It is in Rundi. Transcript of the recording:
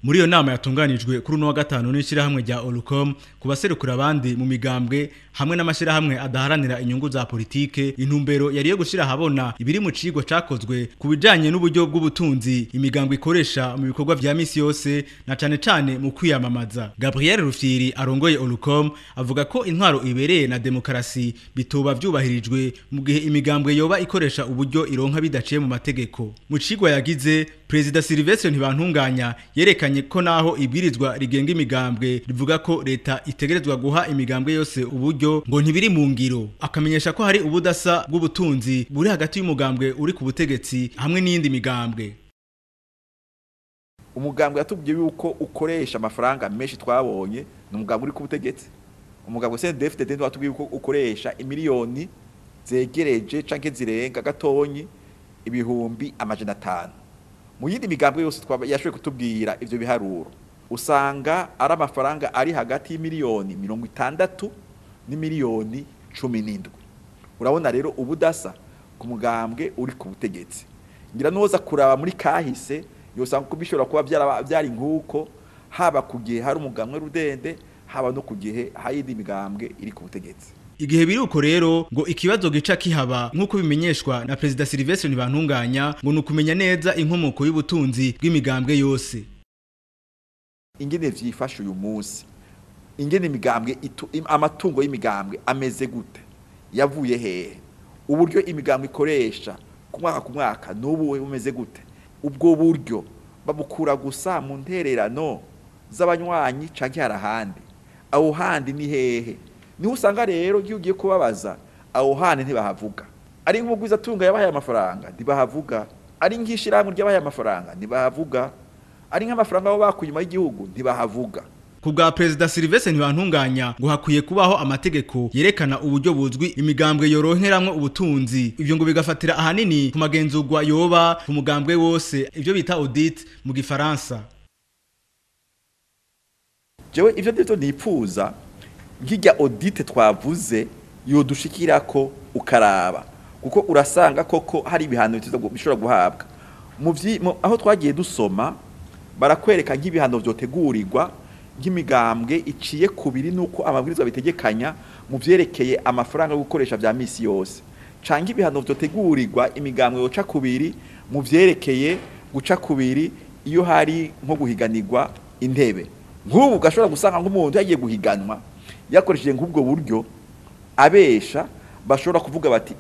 Muri iyo nama yatunganijwe kuri uno wa gatanu n'ishirahamwe rya Olucom kubaserukira abandi mu migambwe hamwe n'amashirahamwe adaharanira inyungu za politike, intumbero yari yo gushira habona ibiri mu cigwa cakozwe kubijanye n'uburyo bw'ubutunzi imigambwe ikoresha mu bikorwa vya misi yose na cane mu kwiyamamaza. Gabriel Rufyiri arongoye Olucom avuga ko intwaro ibereye na demokarasi bitoba vyubahirijwe mu gihe imigambwe yoba ikoresha uburyo ironka bidaciye mu mategeko. Mu cigwa yagize President Sylvestre Ntibantunganya yerekanye ko naho ibwirizwa rigenga imigambwe rivuga ko leta itegerezwa guha imigambwe yose uburyo ngo ntibiri mu ngiro, akamenyesha ko hari ubudasa bw'ubutunzi buri hagati y'umugambwe uri ku butegetsi hamwe n'iyindi migambwe. Umugambwe yatubwiye yuko ukoresha amafaranga menshi twabonye n'umugambwe uri ku butegetsi. Umugambwe CNDD-FDD watubwiye yuko ukoresha imiliyoni zegereje canke zirenga gatonyi ibihumbi amajana 5. Mu yindi migambwe yose yashoboye kutubwira ivyo biharuro usanga ari amafaranga ari hagati y'imiliyoni 60 n'imiliyoni 17. Urabona rero ubudasa ku mugambwe uri ku butegetsi. Ngira noza kuraba muri kahise yosanga ko bishobora kuba byari nkuko haba kugihe hari umugambwe rudende haba no kugihe hayindi migambwe iri ku butegetsi. Igihe biruko rero ngo ikibazo gica kihaba nkuko bimenyeshwa na President Sylvestre Ntibantunganya ngo nukumenya neza inkomoko y'ubutunzi bw'imigambwe yose. Ingene vyifashe uyu munsi, ingene imigambwe amatungo y'imigambwe ameze gute, yavuye hehe, uburyo imigambwe ikoresha ku mwaka n'ubu bumeze gute, ubwo buryo babukura gusa mu ntererano z'abanywanyi canke harahandi, aho handi ni hehe? Niho usanga rero iyo ugiye kubabaza aho hane ntibahavuga. Ari nk'umugwiza tunga yabahaye amafaranga ntibahavuga, ari nk'ishirahamwe ry'abahaye amafaranga ntibahavuga, ari nk'amafaranga abo bakuyuma y'igihugu ntibahavuga. Ku bwa President Sylvestre Ntibantunganya ngo hakwiye kubaho amategeko yerekana uburyo buzwi imigambwe yoronkeramwe ubutunzi, ivyo ngo bigafatira ahanini ku magenzurwa yoba ku mugambwe wose, ivyo bita audit mu gifaransa. Jewe ivyo ndivyo nipfuza nk'ijya audit twavuze yodushikirako ukaraba, kuko urasanga koko hari ibihano bishobora guhabwa aho twagiye dusoma barakwereka nk'ibihano vyotegurirwa nk'imigambwe iciye kubiri nuko amabwirizwa bitegekanya mu vyerekeye amafaranga yo gukoresha vya misi yose, canke ibihano vyotegurirwa imigambwe yoca kubiri mu vyerekeye guca kubiri iyo hari nko guhiganirwa intebe. Nk'ubu gashobora gusanga nk'umuntu yagiye guhiganwa yakoresheje nk'ubwo buryo abesha bashobora kuvuga bati